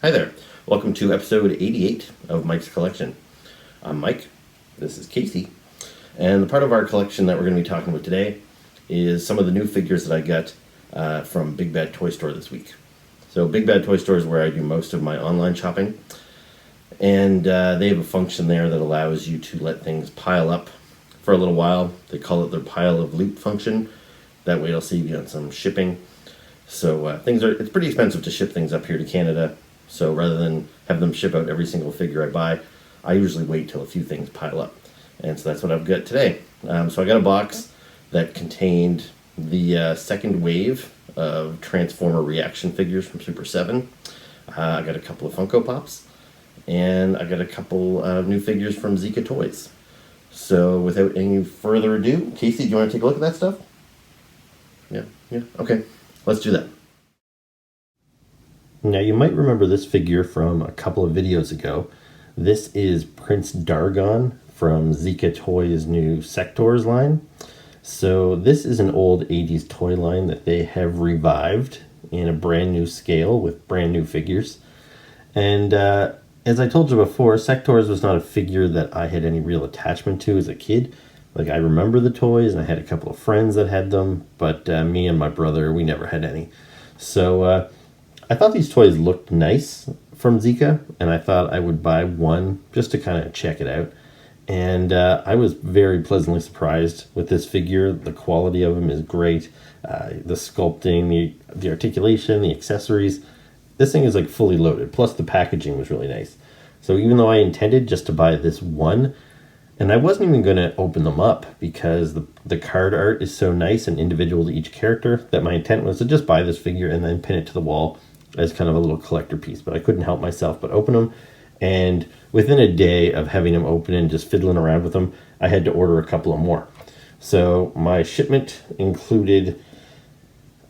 Hi there. Welcome to episode 88 of Mike's Collection. I'm Mike. This is Casey. And the part of our collection that we're going to be talking about today is some of the new figures that I got from Big Bad Toy Store this week. So Big Bad Toy Store is where I do most of my online shopping. And they have a function there that allows you to let things pile up for a little while. They call it their pile of loot function. That way it'll save you on some shipping. So it's pretty expensive to ship things up here to Canada. So rather than have them ship out every single figure I buy, I usually wait till a few things pile up. And so that's what I've got today. So I got a box that contained the second wave of Transformer ReAction figures from Super 7. I got a couple of Funko Pops. And I got a couple of new figures from Zica Toys. So without any further ado, Casey, do you want to take a look at that stuff? Yeah, okay. Let's do that. Now you might remember this figure from a couple of videos ago. This is Prince Dargon from Zica Toys' new Sectaurs line. So this is an old 80s toy line that they have revived in a brand new scale with brand new figures. And as I told you before, Sectaurs was not a figure that I had any real attachment to as a kid. Like, I remember the toys, and I had a couple of friends that had them, but me and my brother, we never had any. So I thought these toys looked nice from Zica, and I thought I would buy one just to kind of check it out. And I was very pleasantly surprised with this figure. The quality of them is great. The sculpting, the articulation, the accessories. This thing is like fully loaded, plus the packaging was really nice. So even though I intended just to buy this one, and I wasn't even going to open them up because the card art is so nice and individual to each character, that my intent was to just buy this figure and then pin it to the wall as kind of a little collector piece. But I couldn't help myself but open them. And within a day of having them open and just fiddling around with them, I had to order a couple of more. So my shipment included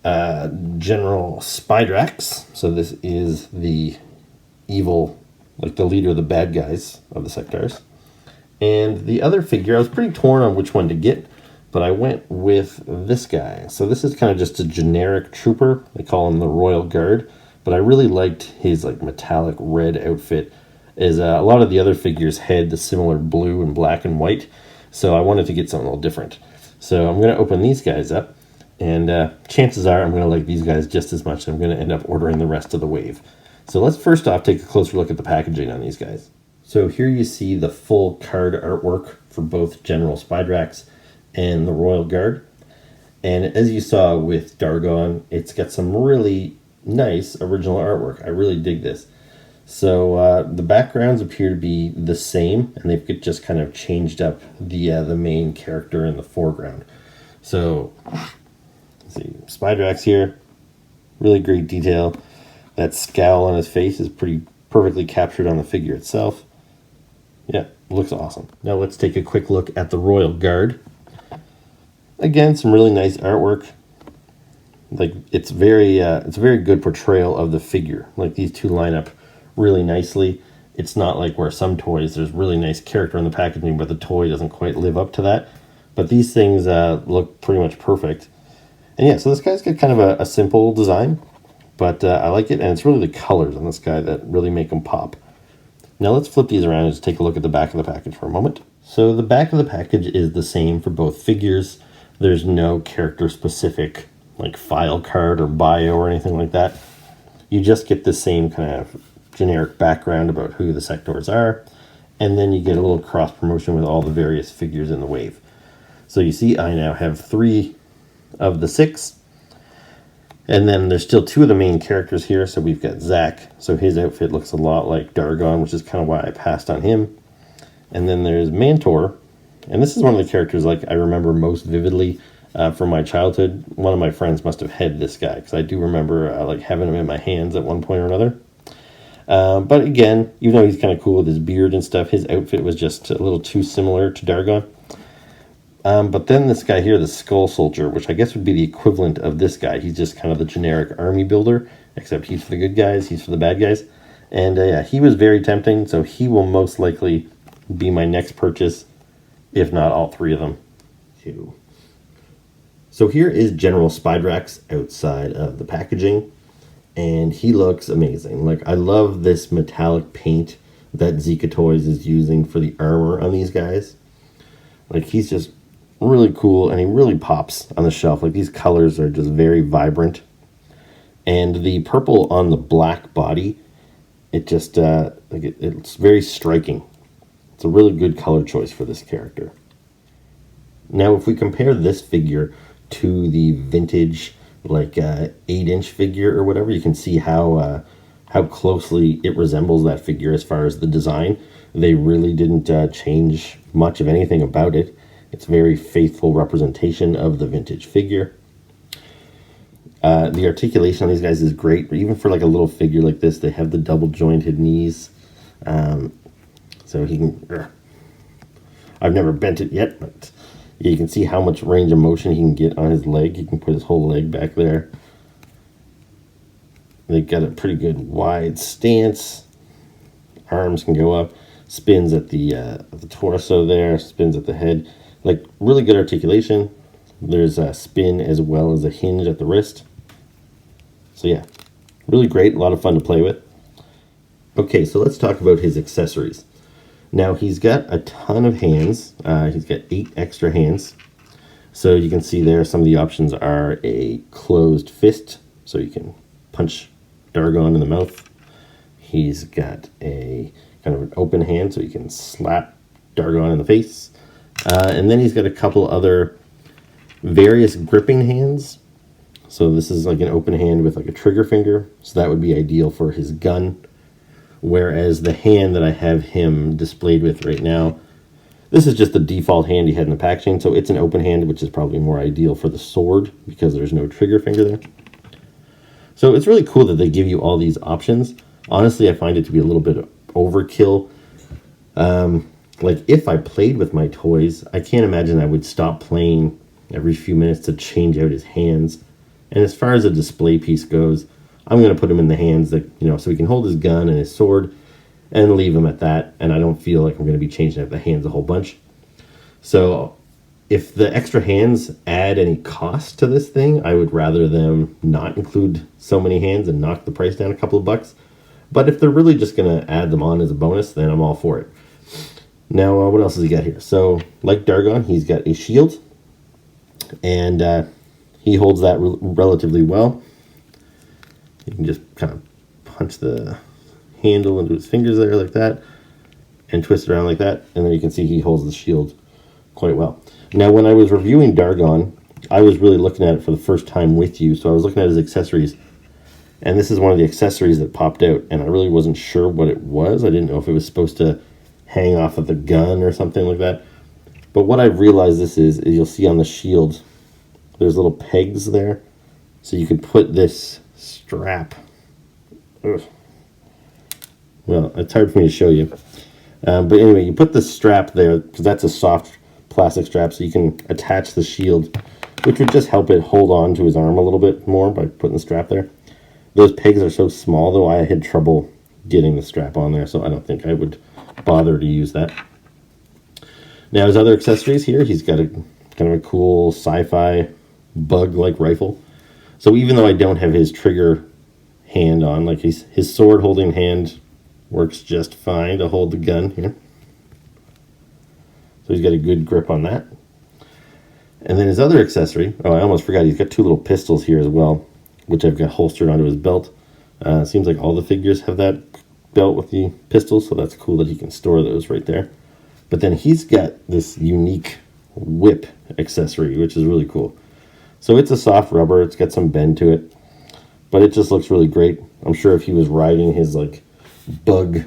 General Spy Drax. So this is the evil, like the leader of the bad guys of the Sectaurs. And the other figure, I was pretty torn on which one to get, but I went with this guy. So this is kind of just a generic trooper. They call him the Royal Guard, but I really liked his like metallic red outfit, as a lot of the other figures had the similar blue and black and white. So I wanted to get something a little different. So I'm going to open these guys up, and chances are I'm going to like these guys just as much. I'm going to end up ordering the rest of the wave. So let's first off take a closer look at the packaging on these guys. So here you see the full card artwork for both General Spy Drax and the Royal Guard. And as you saw with Dargon, it's got some really nice original artwork. I really dig this. So the backgrounds appear to be the same, and they've just kind of changed up the main character in the foreground. So let's see, Spy Drax here, really great detail. That scowl on his face is pretty perfectly captured on the figure itself. Yeah, looks awesome. Now let's take a quick look at the Royal Guard. Again, some really nice artwork. Like it's a very good portrayal of the figure. Like these two line up really nicely. It's not like where some toys there's really nice character in the packaging, but the toy doesn't quite live up to that. But these things look pretty much perfect. And yeah, so this guy's got kind of a simple design, but I like it, and it's really the colors on this guy that really make him pop. Now let's flip these around and just take a look at the back of the package for a moment. So the back of the package is the same for both figures. There's no character specific like file card or bio or anything like that. You just get the same kind of generic background about who the Sectaurs are, and then you get a little cross promotion with all the various figures in the wave. So you see I now have 3 of the 6. And then there's still 2 of the main characters here. So we've got Zach. So his outfit looks a lot like Dargon, which is kind of why I passed on him. And then there's Mantor. And this is one of the characters like I remember most vividly from my childhood. One of my friends must have had this guy, because I do remember like having him in my hands at one point or another. But again, even though he's kind of cool with his beard and stuff, his outfit was just a little too similar to Dargon. But then this guy here, the Skull Soldier, which I guess would be the equivalent of this guy. He's just kind of the generic army builder, except he's for the good guys, he's for the bad guys. And yeah, he was very tempting, so he will most likely be my next purchase, if not all 3 of them. So here is General Spy Drax outside of the packaging. and he looks amazing. Like, I love this metallic paint that Zica Toys is using for the armor on these guys. Like, he's just really cool, and he really pops on the shelf. Like, these colors are just very vibrant. And the purple on the black body, it just, it's very striking. It's a really good color choice for this character. Now, if we compare this figure to the vintage, like 8-inch figure or whatever, you can see how closely it resembles that figure as far as the design. They really didn't change much of anything about it. It's a very faithful representation of the vintage figure. The articulation on these guys is great. Even for like a little figure like this, they have the double jointed knees. So he can... I've never bent it yet, but you can see how much range of motion he can get on his leg. He can put his whole leg back there. They've got a pretty good wide stance. Arms can go up. Spins at the torso there. Spins at the head. Like, really good articulation. There's a spin as well as a hinge at the wrist. So yeah, really great. A lot of fun to play with. Okay, so let's talk about his accessories. Now, he's got a ton of hands. He's got 8 extra hands. So you can see there some of the options are a closed fist, so you can punch Dargon in the mouth. He's got a kind of an open hand, so you can slap Dargon in the face. And then he's got a couple other various gripping hands. So this is like an open hand with like a trigger finger. So that would be ideal for his gun. Whereas the hand that I have him displayed with right now, this is just the default hand he had in the packaging. So it's an open hand, which is probably more ideal for the sword because there's no trigger finger there. So it's really cool that they give you all these options. Honestly, I find it to be a little bit overkill. Like, if I played with my toys, I can't imagine I would stop playing every few minutes to change out his hands. And as far as a display piece goes, I'm going to put him in the hands that, so he can hold his gun and his sword and leave him at that. And I don't feel like I'm going to be changing out the hands a whole bunch. So if the extra hands add any cost to this thing, I would rather them not include so many hands and knock the price down a couple of bucks. But if they're really just going to add them on as a bonus, then I'm all for it. Now, what else has he got here? So, like Dargon, he's got a shield. And he holds that relatively well. You can just kind of punch the handle into his fingers there like that. And twist it around like that. And then you can see he holds the shield quite well. Now, when I was reviewing Dargon, I was really looking at it for the first time with you. So I was looking at his accessories. And this is one of the accessories that popped out. And I really wasn't sure what it was. I didn't know if it was supposed to hang off of the gun or something like that. But what I've realized this is you'll see on the shield, there's little pegs there. So you could put this strap. Ugh. Well, it's hard for me to show you. But anyway, you put the strap there, because that's a soft plastic strap, so you can attach the shield, which would just help it hold on to his arm a little bit more by putting the strap there. Those pegs are so small, though, I had trouble getting the strap on there, so I don't think I would bother to use that. Now, his other accessories here, he's got a kind of a cool sci-fi bug-like rifle. So even though I don't have his trigger hand on, like his sword holding hand works just fine to hold the gun here. So he's got a good grip on that. And then his other accessory, oh, I almost forgot, he's got 2 little pistols here as well, which I've got holstered onto his belt. Seems like all the figures have that belt with the pistols, so that's cool that he can store those right there. But then he's got this unique whip accessory, which is really cool. So it's a soft rubber, it's got some bend to it, but it just looks really great. I'm sure if he was riding his like bug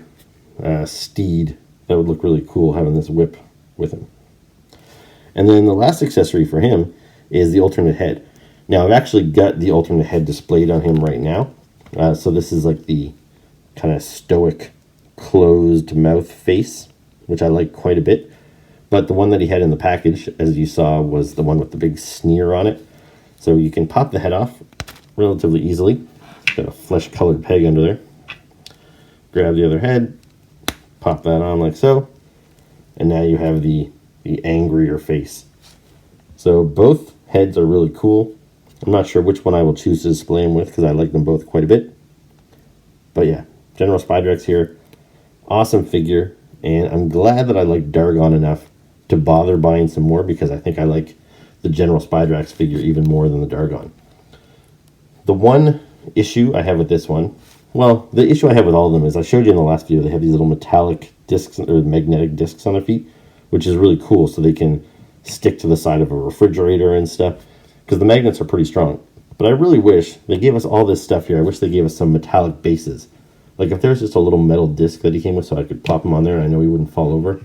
steed, that would look really cool having this whip with him. And then the last accessory for him is the alternate head. Now, I've actually got the alternate head displayed on him right now. So this is like the kind of stoic, closed mouth face, which I like quite a bit. But the one that he had in the package, as you saw, was the one with the big sneer on it. So you can pop the head off relatively easily. Got a flesh-colored peg under there. Grab the other head, pop that on like so, and now you have the angrier face. So both heads are really cool. I'm not sure which one I will choose to display them with because I like them both quite a bit. But yeah, General Spidrax here. Awesome figure. And I'm glad that I like Dargon enough to bother buying some more, because I think I like the General Spidrax figure even more than the Dargon. The one issue I have with this one, well, the issue I have with all of them is I showed you in the last video, they have these little metallic discs or magnetic discs on their feet, which is really cool, so they can stick to the side of a refrigerator and stuff, because the magnets are pretty strong. But I really wish they gave us all this stuff here. I wish they gave us some metallic bases. Like if there's just a little metal disc that he came with so I could pop him on there and I know he wouldn't fall over,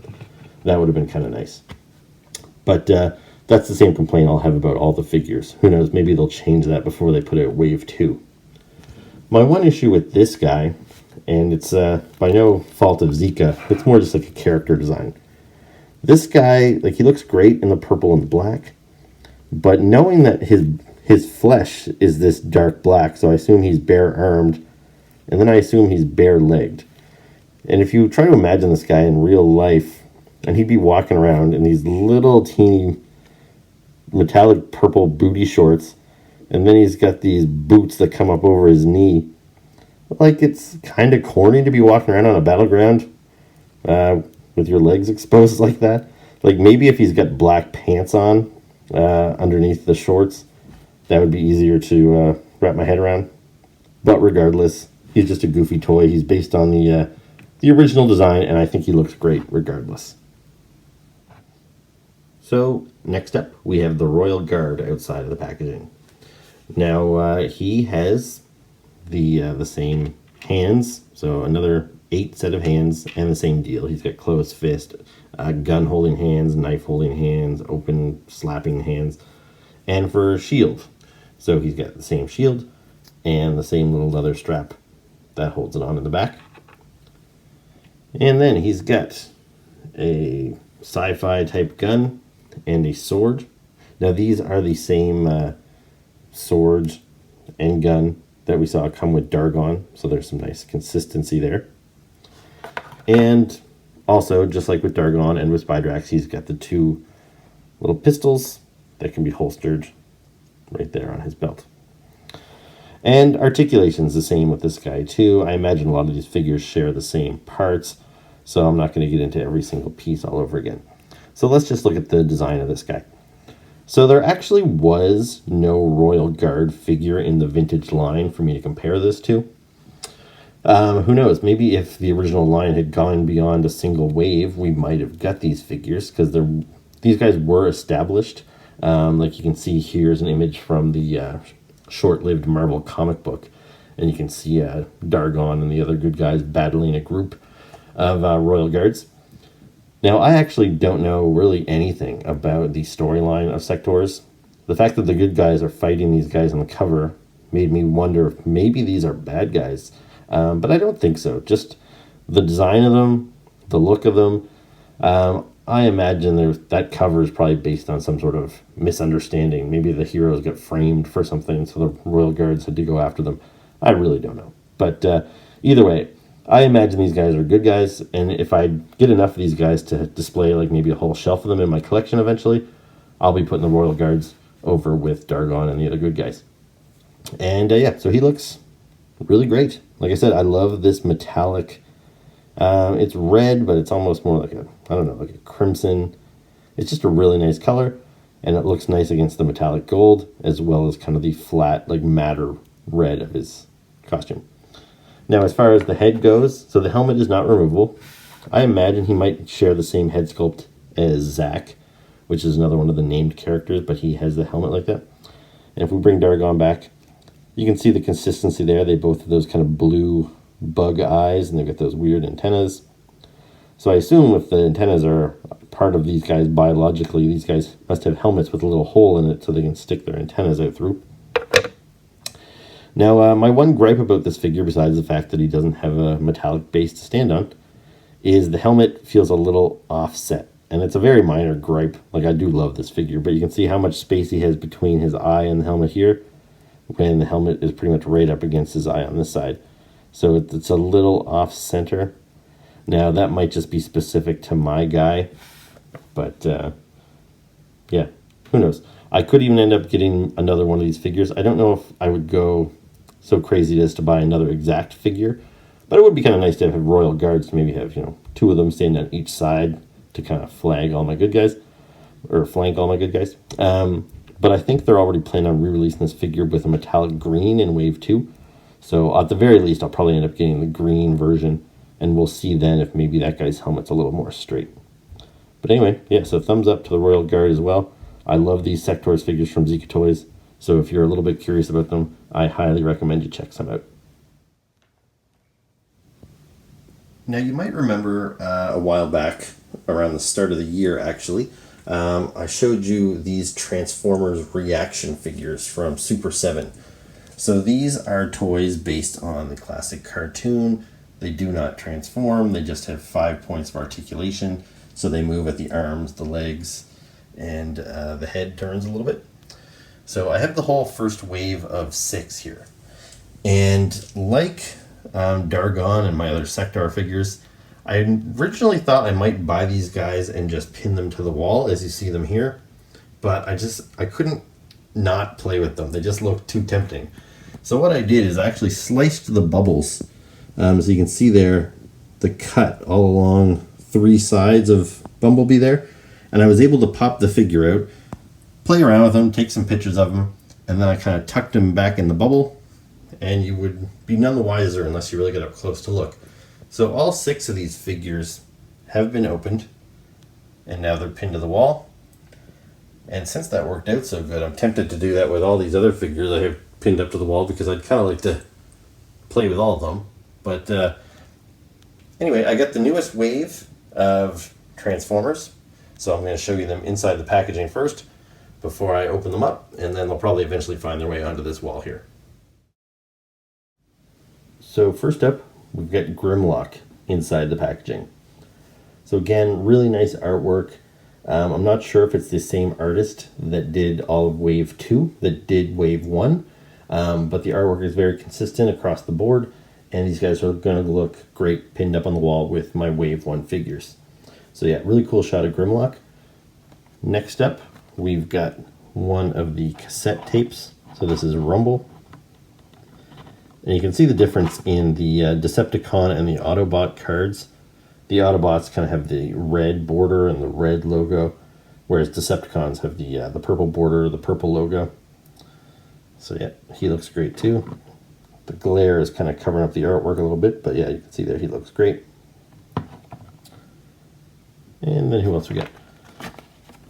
that would have been kind of nice. But that's the same complaint I'll have about all the figures. Who knows, maybe they'll change that before they put out Wave 2. My one issue with this guy, and it's by no fault of Zica, it's more just like a character design. This guy, like, he looks great in the purple and the black, but knowing that his flesh is this dark black, so I assume he's bare-armed, and then I assume he's bare-legged. And if you try to imagine this guy in real life, and he'd be walking around in these little teeny metallic purple booty shorts, and then he's got these boots that come up over his knee. Like, it's kind of corny to be walking around on a battleground with your legs exposed like that. Like, maybe if he's got black pants on underneath the shorts, that would be easier to wrap my head around. But regardless, he's just a goofy toy. He's based on the original design, and I think he looks great regardless. So, next up, we have the Royal Guard outside of the packaging. Now, he has the same hands, so another 8 set of hands, and the same deal. He's got closed fist, gun holding hands, knife holding hands, open slapping hands, and for shield. So he's got the same shield and the same little leather strap that holds it on in the back. And then he's got a sci-fi type gun and a sword. Now these are the same sword and gun that we saw come with Dargon, so there's some nice consistency there. And also, just like with Dargon and with Spy Drax, he's got the 2 little pistols that can be holstered right there on his belt. And articulation is the same with this guy too. I imagine a lot of these figures share the same parts, so I'm not going to get into every single piece all over again. So let's just look at the design of this guy. So there actually was no Royal Guard figure in the vintage line for me to compare this to. Who knows, maybe if the original line had gone beyond a single wave, we might have got these figures, because these guys were established. Like you can see, here's an image from the short-lived Marvel comic book, and you can see Dargon and the other good guys battling a group of Royal Guards. Now, I actually don't know really anything about the storyline of Sectaurs. The fact that the good guys are fighting these guys on the cover made me wonder if maybe these are bad guys. But I don't think so. Just the design of them, the look of them. I imagine that cover is probably based on some sort of misunderstanding. Maybe the heroes got framed for something, so the Royal Guards had to go after them. I really don't know. But either way, I imagine these guys are good guys, and if I get enough of these guys to display like maybe a whole shelf of them in my collection eventually, I'll be putting the Royal Guards over with Dargon and the other good guys. And yeah, so he looks really great. Like I said, I love this metallic. It's red, but it's almost more like like a crimson. It's just a really nice color, and it looks nice against the metallic gold, as well as kind of the flat, like matter red of his costume. Now, as far as the head goes, so the helmet is not removable. I imagine he might share the same head sculpt as Zack, which is another one of the named characters, but he has the helmet like that. And if we bring Dargon back, you can see the consistency there. They both have those kind of blue bug eyes, and they've got those weird antennas. So I assume if the antennas are part of these guys biologically, these guys must have helmets with a little hole in it so they can stick their antennas out through. Now, my one gripe about this figure, besides the fact that he doesn't have a metallic base to stand on, is the helmet feels a little offset. And it's a very minor gripe. Like, I do love this figure, but you can see how much space he has between his eye and the helmet here, when the helmet is pretty much right up against his eye on this side. So it's a little off-center. Now, that might just be specific to my guy, but yeah, who knows. I could even end up getting another one of these figures. I don't know if I would go so crazy as to buy another exact figure, But it would be kind of nice to have Royal Guards to maybe have, you know, 2 of them standing on each side to kind of flag all my good guys, or flank all my good guys. But I think they're already planning on re-releasing this figure with a metallic green in Wave 2. So at the very least, I'll probably end up getting the green version, and we'll see then if maybe that guy's helmet's a little more straight. But anyway, yeah, so thumbs up to the Royal Guard as well. I love these Sectaurs figures from Zica Toys, so if you're a little bit curious about them, I highly recommend you check some out. Now, you might remember a while back, around the start of the year actually, I showed you these Transformers ReAction figures from Super 7. So these are toys based on the classic cartoon. They do not transform, they just have 5 points of articulation. So they move at the arms, the legs, and the head turns a little bit. So I have the whole first wave of 6 here. And like Dargon and my other Sectaur figures, I originally thought I might buy these guys and just pin them to the wall as you see them here. But I couldn't not play with them. They just looked too tempting. So what I did is I actually sliced the bubbles. So you can see there the cut all along 3 sides of Bumblebee there, and I was able to pop the figure out, play around with them, take some pictures of them, and then I kind of tucked them back in the bubble, and you would be none the wiser unless you really get up close to look. So all 6 of these figures have been opened, and now they're pinned to the wall. And since that worked out so good, I'm tempted to do that with all these other figures I have pinned up to the wall, because I'd kind of like to play with all of them. But anyway, I got the newest wave of Transformers, so I'm going to show you them inside the packaging first before I open them up, and then they'll probably eventually find their way onto this wall here. So first up, we've got Grimlock inside the packaging. So again, really nice artwork. I'm not sure if it's the same artist that did all of Wave 2 that did Wave 1, but the artwork is very consistent across the board, and these guys are going to look great pinned up on the wall with my Wave 1 figures. So yeah, really cool shot of Grimlock. Next up, we've got one of the cassette tapes. So this is Rumble. And you can see the difference in the Decepticon and the Autobot cards. The Autobots kind of have the red border and the red logo, whereas Decepticons have the purple border, the purple logo. So yeah, he looks great too. The glare is kind of covering up the artwork a little bit, but yeah, you can see there he looks great. And then who else we got?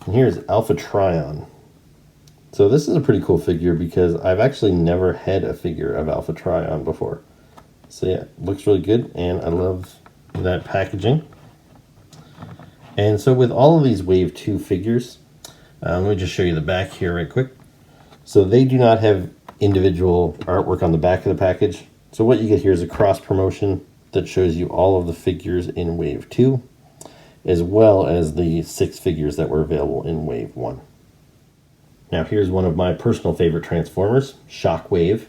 And here's Alpha Trion. So this is a pretty cool figure because I've actually never had a figure of Alpha Trion before. So yeah, looks really good, and I love that packaging. And so with all of these Wave 2 figures, let me just show you the back here right quick. So they do not have individual artwork on the back of the package. So what you get here is a cross promotion that shows you all of the figures in Wave 2, as well as the 6 figures that were available in Wave 1. Now here's one of my personal favorite Transformers, Shockwave.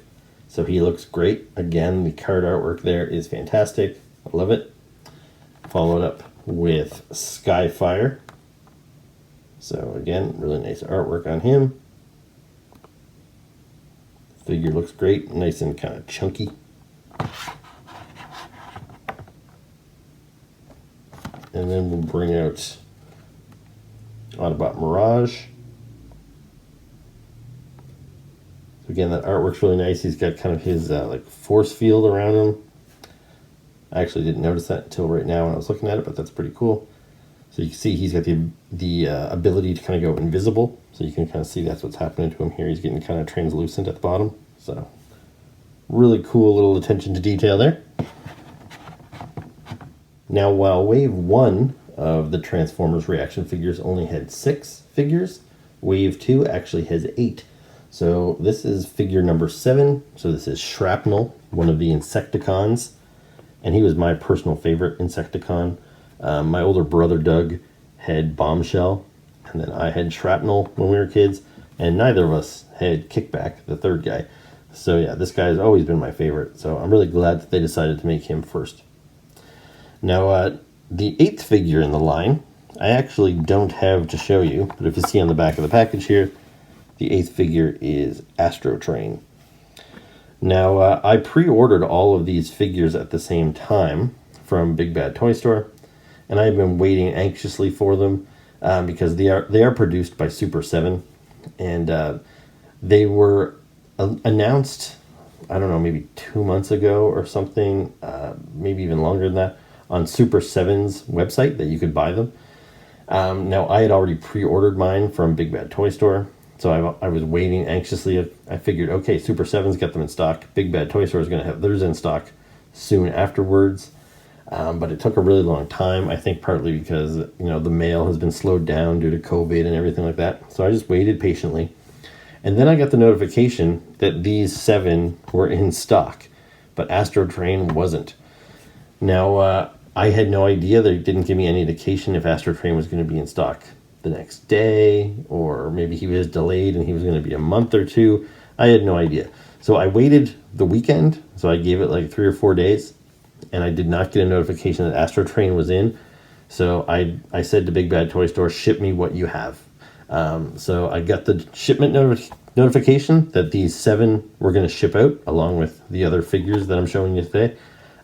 So he looks great. Again, the card artwork there is fantastic. I love it. Followed up with Skyfire. So again, really nice artwork on him. Figure looks great, nice and kind of chunky. And then we'll bring out Autobot Mirage. Again, that artwork's really nice. He's got kind of his like force field around him. I actually didn't notice that until right now when I was looking at it, but that's pretty cool. So you can see he's got the ability to kind of go invisible. So you can kind of see that's what's happening to him here. He's getting kind of translucent at the bottom. So really cool little attention to detail there. Now, while Wave 1 of the Transformers ReAction figures only had 6 figures, Wave 2 actually has 8. So this is figure number 7. So this is Shrapnel, one of the Insecticons. And he was my personal favorite Insecticon. My older brother, Doug, had Bombshell. And then I had Shrapnel when we were kids. And neither of us had Kickback, the third guy. So yeah, this guy has always been my favorite. So I'm really glad that they decided to make him first. Now, the 8th figure in the line, I actually don't have to show you. But if you see on the back of the package here, the 8th figure is Astro Train. Now, I pre-ordered all of these figures at the same time from Big Bad Toy Store, and I've been waiting anxiously for them because they are produced by Super 7, and they were announced, I don't know, maybe 2 months ago or something, maybe even longer than that, on Super 7's website that you could buy them. Now, I had already pre-ordered mine from Big Bad Toy Store, so I was waiting anxiously. I figured, okay, Super 7's got them in stock. Big Bad Toy Store is going to have theirs in stock soon afterwards. But it took a really long time, I think partly because, the mail has been slowed down due to COVID and everything like that. So I just waited patiently. And then I got the notification that these 7 were in stock, but Astro Train wasn't. Now, I had no idea. They didn't give me any indication if Astro Train was going to be in stock the next day, or maybe he was delayed and he was going to be a month or two. I had no idea. So I waited the weekend, so I gave it like 3 or 4 days, and I did not get a notification that Astro Train was in. So I said to Big Bad Toy Store, ship me what you have. So I got the shipment notification that these 7 were going to ship out along with the other figures that I'm showing you today.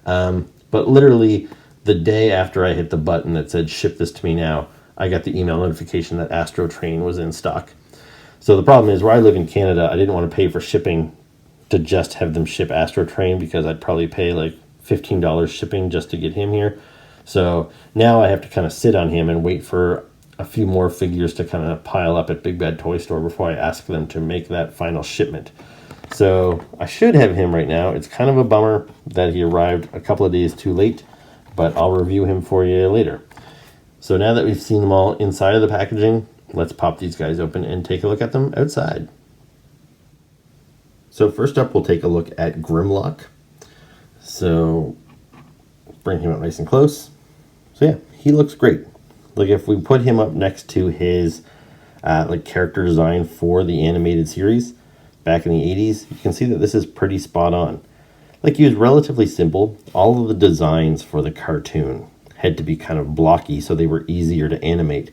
But literally the day after I hit the button that said ship this to me now, I got the email notification that Astro Train was in stock. So the problem is, where I live in Canada, I didn't want to pay for shipping to just have them ship Astro Train, because I'd probably pay like $15 shipping just to get him here. So now I have to kind of sit on him and wait for a few more figures to kind of pile up at Big Bad Toy Store before I ask them to make that final shipment. So I should have him right now. It's kind of a bummer that he arrived a couple of days too late, but I'll review him for you later. So now that we've seen them all inside of the packaging, let's pop these guys open and take a look at them outside. So first up, we'll take a look at Grimlock. So bring him up nice and close. So yeah, he looks great. Like if we put him up next to his character design for the animated series back in the 80s, you can see that this is pretty spot on. Like, he was relatively simple. All of the designs for the cartoon had to be kind of blocky, so they were easier to animate.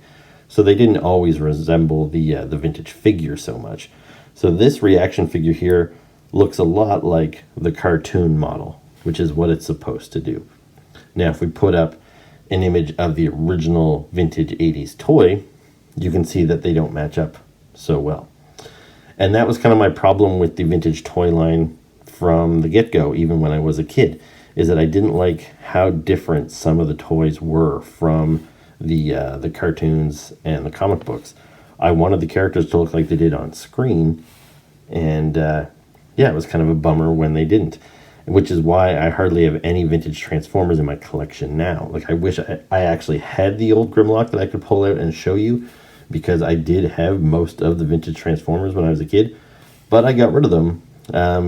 So they didn't always resemble the vintage figure so much. So this ReAction figure here looks a lot like the cartoon model, which is what it's supposed to do. Now, if we put up an image of the original vintage 80s toy, you can see that they don't match up so well. And that was kind of my problem with the vintage toy line from the get-go, even when I was a kid, is that I didn't like how different some of the toys were from the cartoons and the comic books. I wanted the characters to look like they did on screen, and it was kind of a bummer when they didn't, which is why I hardly have any vintage Transformers in my collection now. Like, I wish I actually had the old Grimlock that I could pull out and show you, because I did have most of the vintage Transformers when I was a kid, but I got rid of them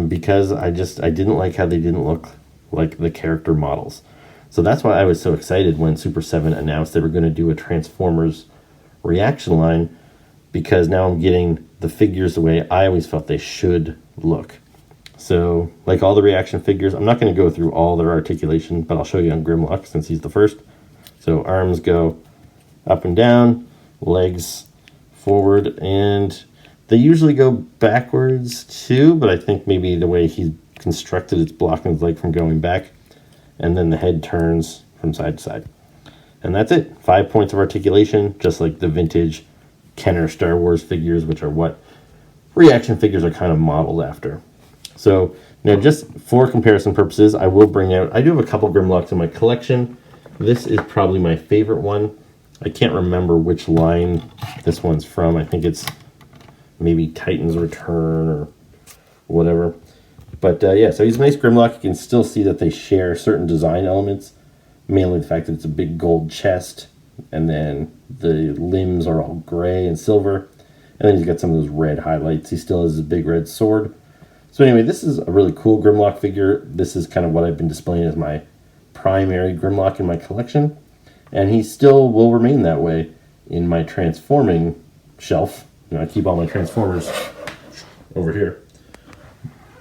because I didn't like how they didn't look like the character models. So that's why I was so excited when Super 7 announced they were going to do a Transformers ReAction line, because now I'm getting the figures the way I always felt they should look. So, like all the ReAction figures, I'm not going to go through all their articulation, but I'll show you on Grimlock since he's the first. So arms go up and down, legs forward, and they usually go backwards too, but I think maybe the way he's constructed, it's blocking his leg from going back, and then the head turns from side to side. And that's it. 5 points of articulation, just like the vintage Kenner Star Wars figures, which are what ReAction figures are kind of modeled after. So now, just for comparison purposes, I will bring out, I do have a couple Grimlocks in my collection. This is probably my favorite one. I can't remember which line this one's from. I think it's maybe Titan's Return or whatever. But yeah, so he's a nice Grimlock. You can still see that they share certain design elements, mainly the fact that it's a big gold chest, and then the limbs are all gray and silver, and then he's got some of those red highlights. He still has his big red sword. So anyway, this is a really cool Grimlock figure. This is kind of what I've been displaying as my primary Grimlock in my collection, and he still will remain that way in my transforming shelf. You know, I keep all my Transformers over here.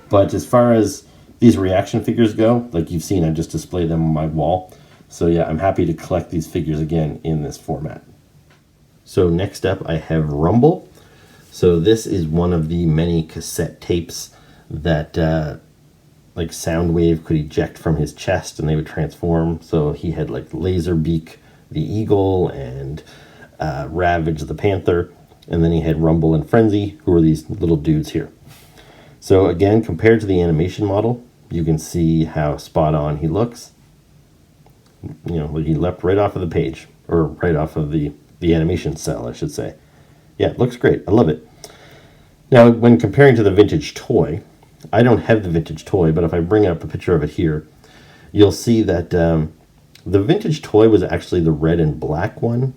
But as far as these ReAction figures go, like you've seen, I just display them on my wall. So yeah, I'm happy to collect these figures again in this format. So next up, I have Rumble. So this is one of the many cassette tapes that like Soundwave could eject from his chest and they would transform. So he had like Laserbeak the eagle and Ravage the panther, and then he had Rumble and Frenzy, who are these little dudes here. So again, compared to the animation model, you can see how spot on he looks. You know, like he leapt right off of the page, or right off of the animation cell, I should say. Yeah, it looks great. I love it. Now, when comparing to the vintage toy, I don't have the vintage toy, but if I bring up a picture of it here, you'll see that the vintage toy was actually the red and black one.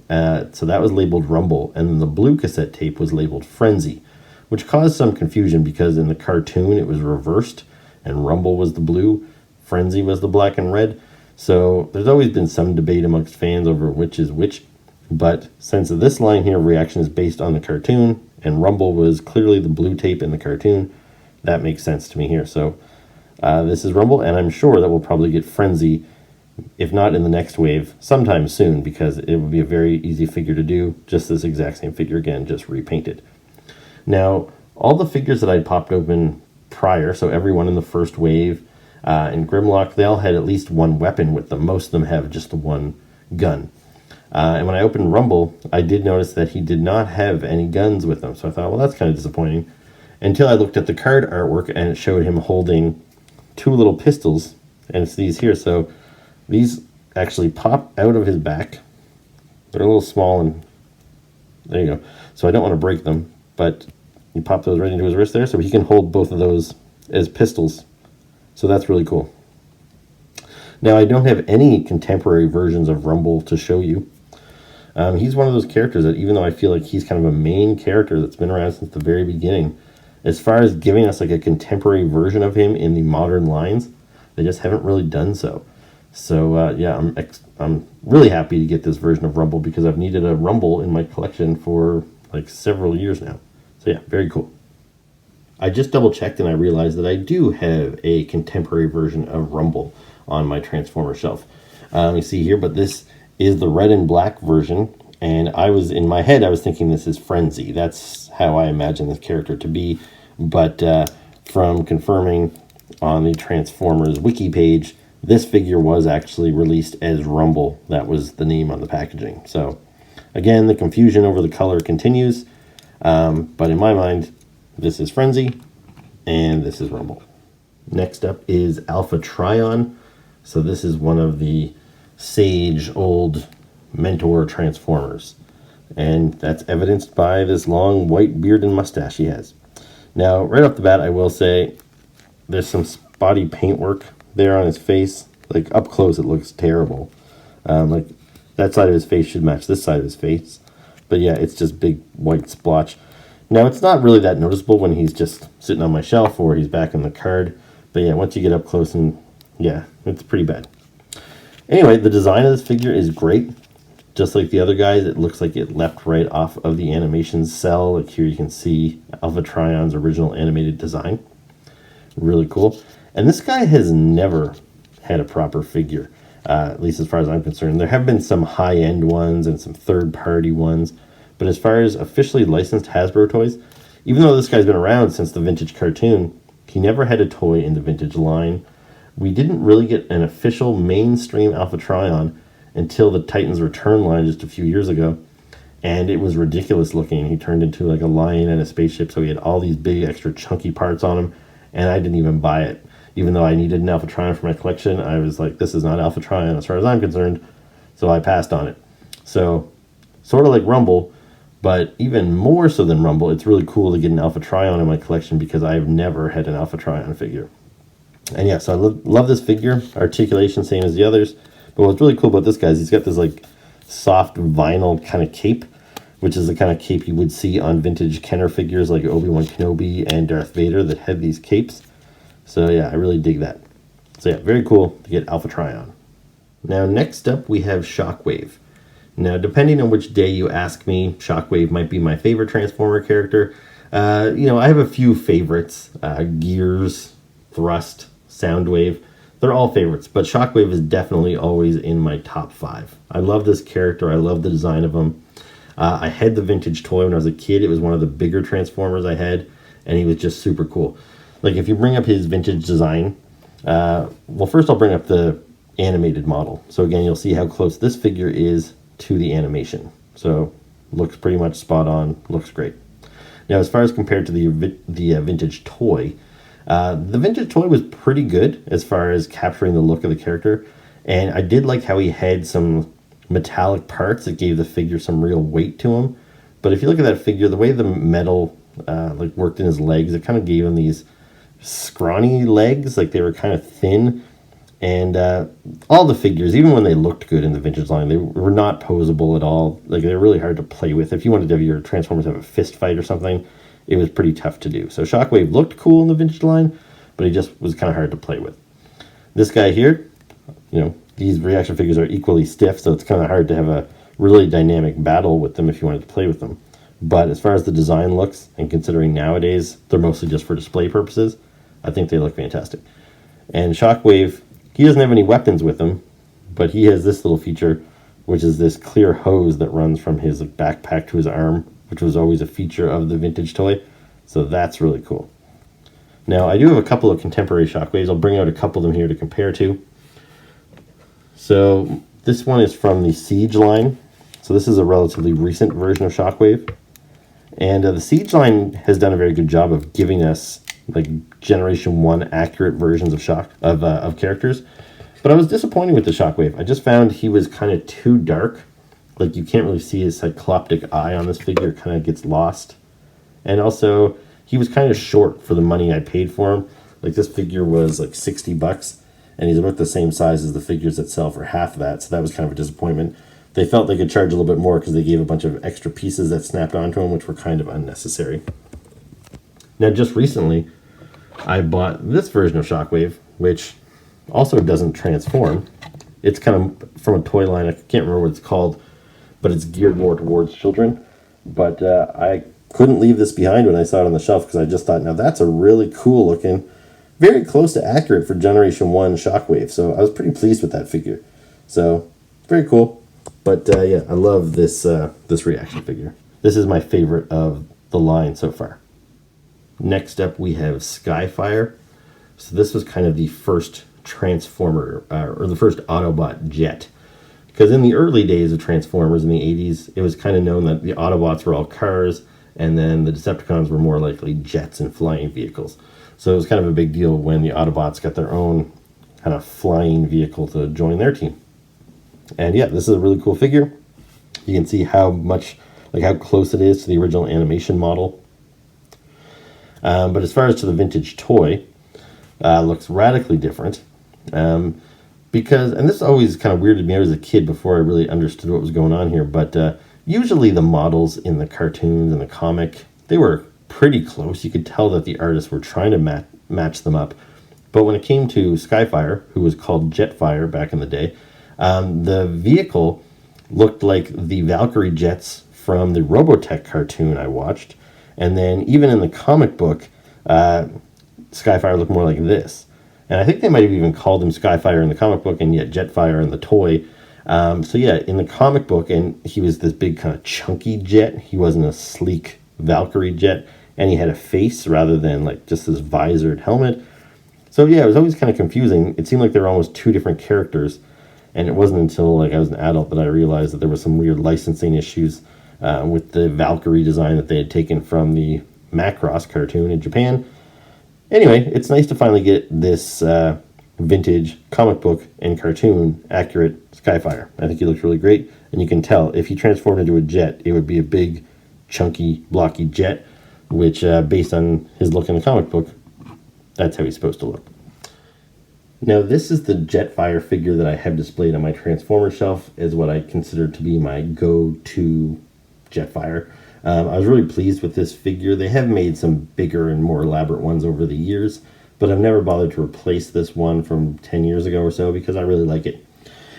So that was labeled Rumble, and then the blue cassette tape was labeled Frenzy, which caused some confusion because in the cartoon it was reversed, and Rumble was the blue, Frenzy was the black and red. So there's always been some debate amongst fans over which is which, but since this line here, ReAction, is based on the cartoon, and Rumble was clearly the blue tape in the cartoon, that makes sense to me here. So this is Rumble, and I'm sure that we'll probably get Frenzy, if not in the next wave, sometime soon, because it would be a very easy figure to do, just this exact same figure again, just repainted. Now, all the figures that I'd popped open prior, so everyone in the first wave, and Grimlock, they all had at least one weapon with them. Most of them have just the one gun. And when I opened Rumble, I did notice that he did not have any guns with him. So I thought, well, that's kind of disappointing. Until I looked at the card artwork and it showed him holding two little pistols. And it's these here. So these actually pop out of his back. They're a little small, and there you go. So I don't want to break them, but you pop those right into his wrist there. So he can hold both of those as pistols. So that's really cool. Now, I don't have any contemporary versions of Rumble to show you. He's one of those characters that, even though I feel like he's kind of a main character that's been around since the very beginning, as far as giving us like a contemporary version of him in the modern lines, they just haven't really done so. So yeah, I'm really happy to get this version of Rumble, because I've needed a Rumble in my collection for like several years now. So yeah, very cool. I just double checked and I realized that I do have a contemporary version of Rumble on my Transformer shelf. You see here, but this is the red and black version, and in my head I was thinking this is Frenzy. That's how I imagine this character to be, but from confirming on the Transformers wiki page, this figure was actually released as Rumble. That was the name on the packaging. So again, the confusion over the color continues, but in my mind, this is Frenzy, and this is Rumble. Next up is Alpha Trion. So this is one of the Sage old Mantor Transformers, and that's evidenced by this long white beard and mustache he has. Now, right off the bat, I will say there's some spotty paintwork there on his face. Like up close, it looks terrible. Like that side of his face should match this side of his face, but yeah, it's just big white splotch. Now, it's not really that noticeable when he's just sitting on my shelf or he's back in the card. But yeah, once you get up close, and yeah, it's pretty bad. Anyway, the design of this figure is great. Just like the other guys, it looks like it leapt right off of the animation cell. Like here you can see Alpha Trion's original animated design. Really cool. And this guy has never had a proper figure, at least as far as I'm concerned. There have been some high-end ones and some third-party ones. But as far as officially licensed Hasbro toys, even though this guy's been around since the vintage cartoon, he never had a toy in the vintage line. We didn't really get an official mainstream Alpha Trion until the Titans Return line just a few years ago. And it was ridiculous looking. He turned into like a lion and a spaceship, so he had all these big extra chunky parts on him, and I didn't even buy it. Even though I needed an Alpha Trion for my collection, I was like, this is not Alpha Trion as far as I'm concerned, so I passed on it. So, sort of like Rumble, but even more so than Rumble, it's really cool to get an Alpha Trion in my collection because I've never had an Alpha Trion figure. And yeah, so I love this figure. Articulation, same as the others. But what's really cool about this guy is he's got this like soft vinyl kind of cape, which is the kind of cape you would see on vintage Kenner figures like Obi-Wan Kenobi and Darth Vader that had these capes. So yeah, I really dig that. So yeah, very cool to get Alpha Trion. Now next up we have Shockwave. Now, depending on which day you ask me, Shockwave might be my favorite Transformer character. You know, I have a few favorites. Gears, Thrust, Soundwave. They're all favorites, but Shockwave is definitely always in my top 5. I love this character. I love the design of him. I had the vintage toy when I was a kid. It was one of the bigger Transformers I had, and he was just super cool. Like if you bring up his vintage design, well, first I'll bring up the animated model. So again, you'll see how close this figure is to the animation. So looks pretty much spot on, looks great. Now, as far as compared to the vintage toy, the vintage toy was pretty good as far as capturing the look of the character. And I did like how he had some metallic parts that gave the figure some real weight to him. But if you look at that figure, the way the metal like worked in his legs, it kind of gave him these scrawny legs, like they were kind of thin. And all the figures, even when they looked good in the vintage line, they were not posable at all. Like they were really hard to play with. If you wanted to have your Transformers have a fist fight or something, it was pretty tough to do. So Shockwave looked cool in the vintage line, but he just was kind of hard to play with. This guy here, you know, these ReAction figures are equally stiff, so it's kind of hard to have a really dynamic battle with them if you wanted to play with them. But as far as the design looks, and considering nowadays they're mostly just for display purposes, I think they look fantastic. And Shockwave, he doesn't have any weapons with him, but he has this little feature, which is this clear hose that runs from his backpack to his arm, which was always a feature of the vintage toy. So that's really cool. Now, I do have a couple of contemporary Shockwaves. I'll bring out a couple of them here to compare to. So this one is from the Siege line. So this is a relatively recent version of Shockwave. And the Siege line has done a very good job of giving us like Generation 1 accurate versions of characters. But I was disappointed with the Shockwave. I just found he was kind of too dark. Like you can't really see his cycloptic eye on this figure. It kind of gets lost. And also, he was kind of short for the money I paid for him. Like this figure was like $60, and he's about the same size as the figures that sell for half of that. So that was kind of a disappointment. They felt they could charge a little bit more because they gave a bunch of extra pieces that snapped onto him, which were kind of unnecessary. Now, just recently, I bought this version of Shockwave, which also doesn't transform. It's kind of from a toy line. I can't remember what it's called, but it's geared more towards children. But I couldn't leave this behind when I saw it on the shelf because I just thought, now that's a really cool looking, very close to accurate for Generation 1 Shockwave. So I was pretty pleased with that figure. So, very cool. But yeah, I love this ReAction figure. This is my favorite of the line so far. Next up, we have Skyfire. So this was kind of the first Transformer, or the first Autobot jet. Because in the early days of Transformers in the 80s, it was kind of known that the Autobots were all cars, and then the Decepticons were more likely jets and flying vehicles. So it was kind of a big deal when the Autobots got their own kind of flying vehicle to join their team. And yeah, this is a really cool figure. You can see how much, like how close it is to the original animation model. But as far as to the vintage toy, looks radically different. Because, and this always kind of weirded me out as a kid before I really understood what was going on here, but usually the models in the cartoons and the comic, they were pretty close. You could tell that the artists were trying to match them up. But when it came to Skyfire, who was called Jetfire back in the day, the vehicle looked like the Valkyrie jets from the Robotech cartoon I watched. And then even in the comic book, Skyfire looked more like this. And I think they might have even called him Skyfire in the comic book and yet Jetfire in the toy. So yeah, in the comic book, and he was this big kind of chunky jet. He wasn't a sleek Valkyrie jet. And he had a face rather than like just this visored helmet. So yeah, it was always kind of confusing. It seemed like they were almost two different characters. And it wasn't until like I was an adult that I realized that there were some weird licensing issues with the Valkyrie design that they had taken from the Macross cartoon in Japan. Anyway, it's nice to finally get this vintage comic book and cartoon accurate Skyfire. I think he looks really great, and you can tell if he transformed into a jet, it would be a big, chunky, blocky jet, which based on his look in the comic book, that's how he's supposed to look. Now, this is the Jetfire figure that I have displayed on my Transformer shelf as what I consider to be my go-to Jetfire. I was really pleased with this figure. They have made some bigger and more elaborate ones over the years, but I've never bothered to replace this one from 10 years ago or so because I really like it.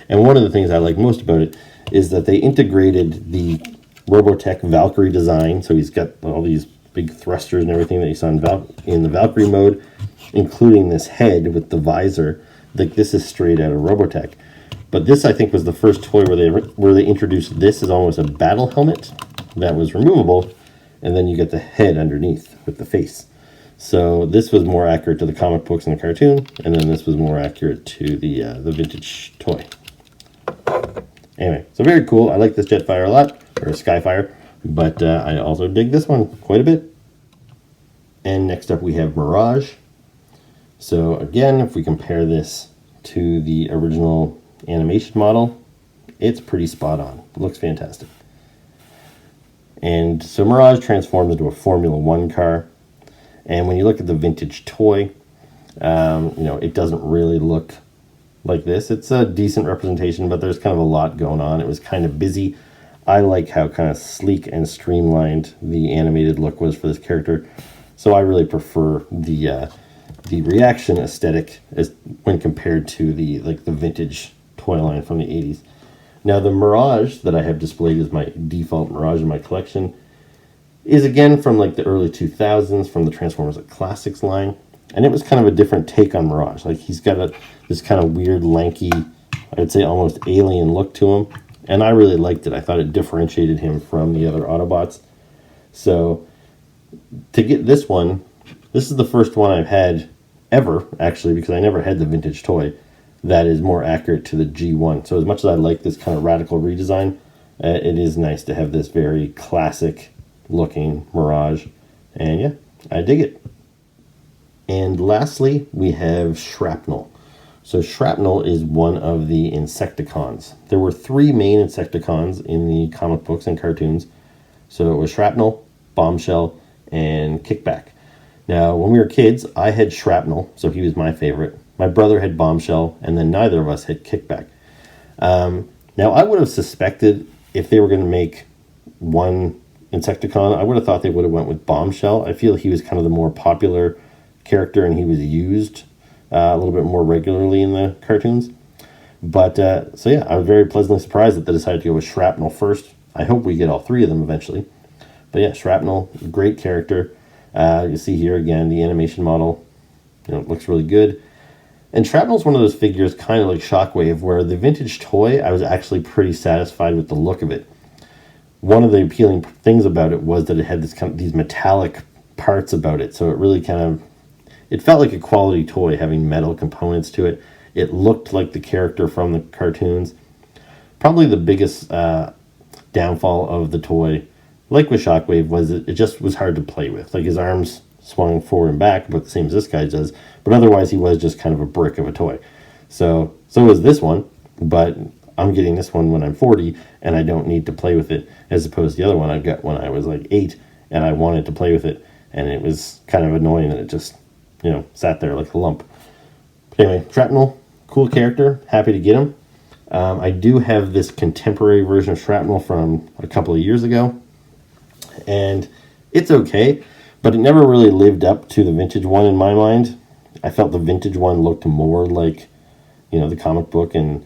And one of the things I like most about it is that they integrated the Robotech Valkyrie design. So he's got all these big thrusters and everything that you saw in the Valkyrie mode, including this head with the visor. Like this is straight out of Robotech. But this, I think, was the first toy where they introduced this as almost a battle helmet that was removable, and then you get the head underneath with the face. So this was more accurate to the comic books and the cartoon, and then this was more accurate to the vintage toy. Anyway, so very cool. I like this Jetfire a lot, or Skyfire, but I also dig this one quite a bit. And next up we have Mirage. So again, if we compare this to the original animation model, it's pretty spot on. It looks fantastic. And so Mirage transforms into a Formula One car. And when you look at the vintage toy, it doesn't really look like this. It's a decent representation, but there's kind of a lot going on. It was kind of busy. I like how kind of sleek and streamlined the animated look was for this character. So I really prefer the ReAction aesthetic as when compared to the vintage toy line from the 80s. Now the Mirage that I have displayed as my default Mirage in my collection is again from like the early 2000s, from the Transformers Classics line, and it was kind of a different take on Mirage. Like he's got this kind of weird, lanky, I would say almost alien look to him, and I really liked it. I thought it differentiated him from the other Autobots. So to get this one, this is the first one I've had ever, actually, because I never had the vintage toy that is more accurate to the G1. So as much as I like this kind of radical redesign, it is nice to have this very classic looking Mirage, and yeah, I dig it. And lastly, we have Shrapnel. So Shrapnel is one of the Insecticons. There were 3 main Insecticons in the comic books and cartoons. So it was Shrapnel, Bombshell, and Kickback. Now, when we were kids, I had Shrapnel, so he was my favorite. My brother had Bombshell, and then neither of us had Kickback. Now, I would have suspected if they were going to make one Insecticon, I would have thought they would have went with Bombshell. I feel he was kind of the more popular character, and he was used a little bit more regularly in the cartoons. But, so yeah, I was very pleasantly surprised that they decided to go with Shrapnel first. I hope we get all 3 of them eventually. But yeah, Shrapnel, great character. You see here again, the animation model, looks really good. And Shrapnel's one of those figures, kind of like Shockwave, where the vintage toy, I was actually pretty satisfied with the look of it. One of the appealing things about it was that it had these metallic parts about it, so it really it felt like a quality toy having metal components to it. It looked like the character from the cartoons. Probably the biggest downfall of the toy, like with Shockwave, was it just was hard to play with. Like his arms swung forward and back, but the same as this guy does. But otherwise, he was just kind of a brick of a toy. So is this one, but I'm getting this one when I'm 40, and I don't need to play with it, as opposed to the other one I got when I was like 8, and I wanted to play with it, and it was kind of annoying that it just, sat there like a lump. But anyway, Shrapnel, cool character, happy to get him. I do have this contemporary version of Shrapnel from a couple of years ago, and it's okay, but it never really lived up to the vintage one in my mind. I felt the vintage one looked more like, the comic book and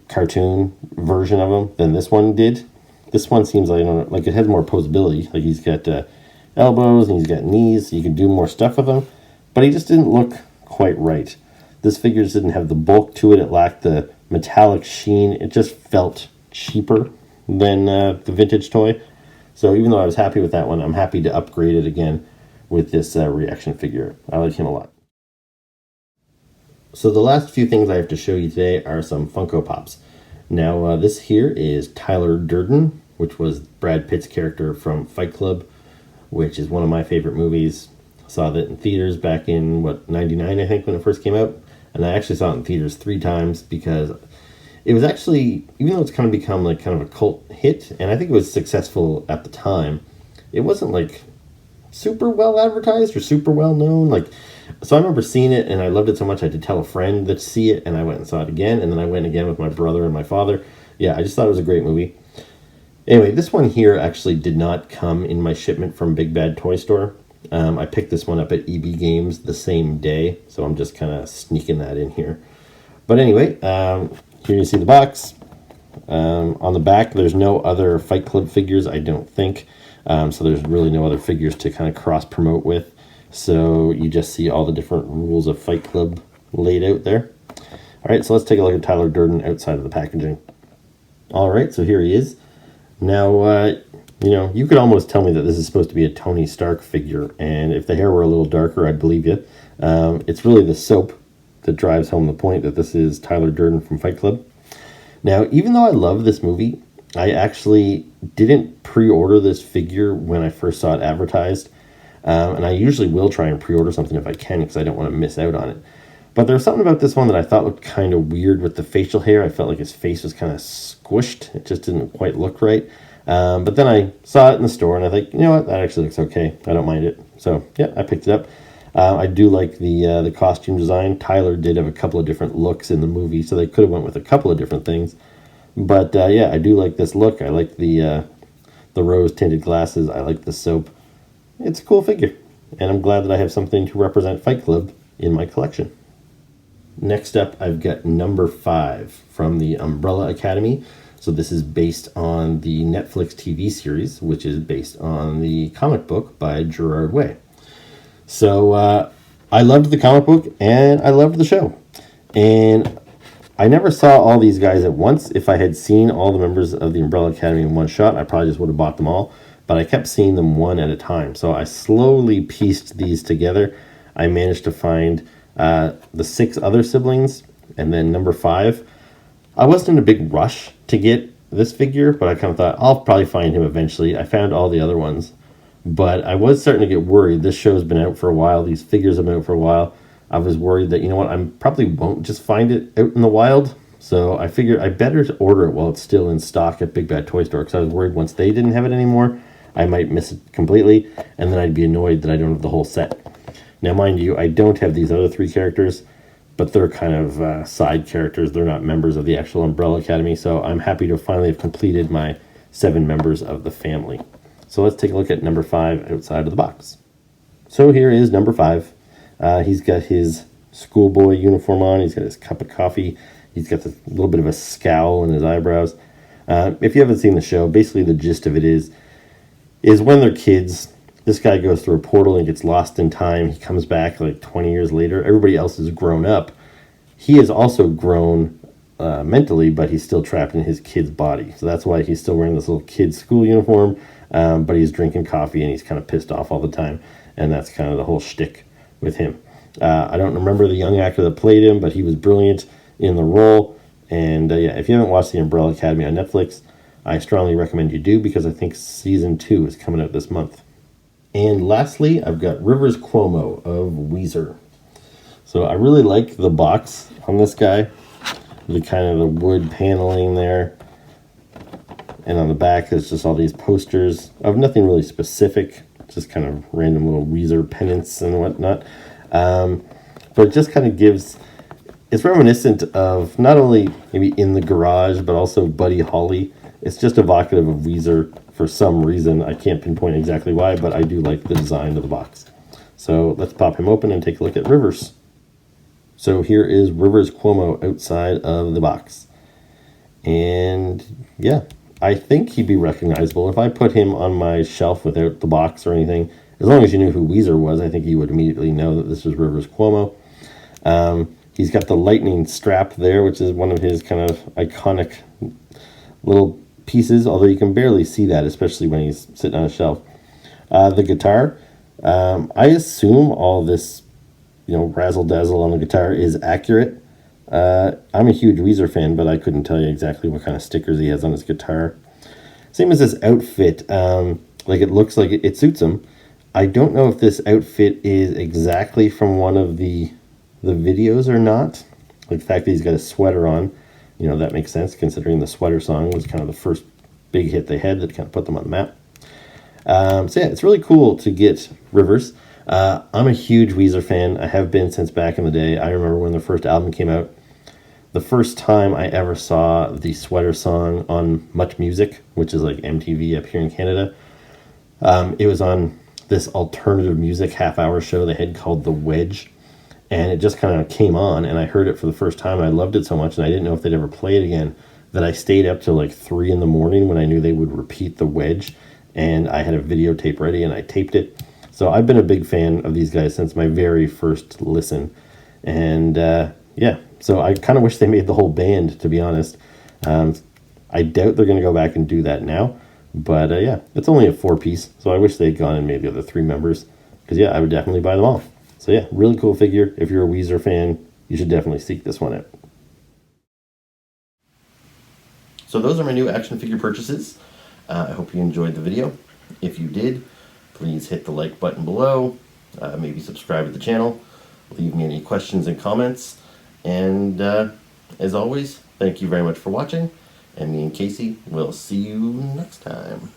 cartoon version of him than this one did. This one seems like it has more posability. Like he's got elbows and he's got knees, so you can do more stuff with him, but he just didn't look quite right. This figure just didn't have the bulk to it. It lacked the metallic sheen. It just felt cheaper than the vintage toy. So even though I was happy with that one, I'm happy to upgrade it again with this ReAction figure. I like him a lot. So the last few things I have to show you today are some Funko Pops. Now this here is Tyler Durden, which was Brad Pitt's character from Fight Club, which is one of my favorite movies. Saw that in theaters back in, 99 I think, when it first came out. And I actually saw it in theaters 3 times because it was actually, even though it's kind of become like kind of a cult hit, and I think it was successful at the time, it wasn't like super well advertised or super well known. So I remember seeing it and I loved it so much I had to tell a friend to see it, and I went and saw it again, and then I went again with my brother and my father. Yeah, I just thought it was a great movie. Anyway, this one here actually did not come in my shipment from Big Bad Toy Store. I picked this one up at EB Games the same day, so I'm just kind of sneaking that in here. But anyway, here you see the box. On the back, there's no other Fight Club figures, I don't think. So there's really no other figures to kind of cross-promote with. So you just see all the different rules of Fight Club laid out there. All right, so let's take a look at Tyler Durden outside of the packaging. All right, so here he is. Now, you know, you could almost tell me that this is supposed to be a Tony Stark figure, and if the hair were a little darker, I'd believe you. It's really the soap that drives home the point that this is Tyler Durden from Fight Club. Now, even though I love this movie, I actually didn't pre-order this figure when I first saw it advertised. And I usually will try and pre-order something if I can because I don't want to miss out on it. But there was something about this one that I thought looked kind of weird with the facial hair. I felt like his face was kind of squished. It just didn't quite look right. But then I saw it in the store and I think, you know what, that actually looks okay. I don't mind it. So yeah, I picked it up. I do like the costume design. Tyler did have a couple of different looks in the movie, so they could have went with a couple of different things. But yeah, I do like this look. I like the rose tinted glasses. I like the soap. It's a cool figure, and I'm glad that I have something to represent Fight Club in my collection. Next up, I've got number 5 from the Umbrella Academy. So this is based on the Netflix TV series, which is based on the comic book by Gerard Way. So I loved the comic book, and I loved the show. And I never saw all these guys at once. If I had seen all the members of the Umbrella Academy in one shot, I probably just would have bought them all. But I kept seeing them one at a time. So I slowly pieced these together. I managed to find the 6 other siblings, and then number 5. I wasn't in a big rush to get this figure, but I kind of thought I'll probably find him eventually. I found all the other ones, but I was starting to get worried. This show's been out for a while. These figures have been out for a while. I was worried that, you know what, I probably won't just find it out in the wild. So I figured I better order it while it's still in stock at Big Bad Toy Store, because I was worried once they didn't have it anymore, I might miss it completely, and then I'd be annoyed that I don't have the whole set. Now, mind you, I don't have these other 3 characters, but they're kind of side characters. They're not members of the actual Umbrella Academy, so I'm happy to finally have completed my 7 members of the family. So let's take a look at number 5 outside of the box. So here is number 5. He's got his schoolboy uniform on. He's got his cup of coffee. He's got a little bit of a scowl in his eyebrows. If you haven't seen the show, basically the gist of it is when they're kids, this guy goes through a portal and gets lost in time. He comes back like 20 years later. Everybody else is grown up. He has also grown mentally, but he's still trapped in his kid's body. So that's why he's still wearing this little kid's school uniform, but he's drinking coffee and he's kind of pissed off all the time. And that's kind of the whole shtick with him. I don't remember the young actor that played him, but he was brilliant in the role. And yeah, if you haven't watched the Umbrella Academy on Netflix, I strongly recommend you do, because I think season 2 is coming out this month. And lastly, I've got Rivers Cuomo of Weezer. So I really like the box on this guy. The kind of the wood paneling there. And on the back, there's just all these posters of nothing really specific. Just kind of random little Weezer pennants and whatnot. But it just kind of gives... It's reminiscent of not only maybe In the Garage, but also Buddy Holly. It's just evocative of Weezer for some reason. I can't pinpoint exactly why, but I do like the design of the box. So let's pop him open and take a look at Rivers. So here is Rivers Cuomo outside of the box. And yeah, I think he'd be recognizable. If I put him on my shelf without the box or anything, as long as you knew who Weezer was, I think you would immediately know that this is Rivers Cuomo. He's got the lightning strap there, which is one of his kind of iconic little pieces, although you can barely see that, especially when he's sitting on a shelf. The guitar, I assume all this, razzle dazzle on the guitar is accurate. I'm a huge Weezer fan, but I couldn't tell you exactly what kind of stickers he has on his guitar. Same as this outfit, it looks like it suits him. I don't know if this outfit is exactly from one of the videos or not. Like the fact that he's got a sweater on, that makes sense considering the sweater song was kind of the first big hit they had that kind of put them on the map. So yeah, it's really cool to get Rivers. I'm a huge Weezer fan. I have been since back in the day. I remember when their first album came out. The first time I ever saw the sweater song on Much Music, which is like MTV up here in Canada, it was on this alternative music half-hour show they had called The Wedge. And it just kind of came on, and I heard it for the first time. I loved it so much, and I didn't know if they'd ever play it again, that I stayed up till like 3 in the morning when I knew they would repeat The Wedge. And I had a videotape ready, and I taped it. So I've been a big fan of these guys since my very first listen. And yeah, so I kind of wish they made the whole band, to be honest. I doubt they're going to go back and do that now. But yeah, it's only a 4-piece, so I wish they'd gone and made the other 3 members. Because yeah, I would definitely buy them all. So yeah, really cool figure. If you're a Weezer fan, you should definitely seek this one out. So those are my new action figure purchases. I hope you enjoyed the video. If you did, please hit the like button below. Maybe subscribe to the channel. Leave me any questions and comments. And as always, thank you very much for watching. And me and Casey will see you next time.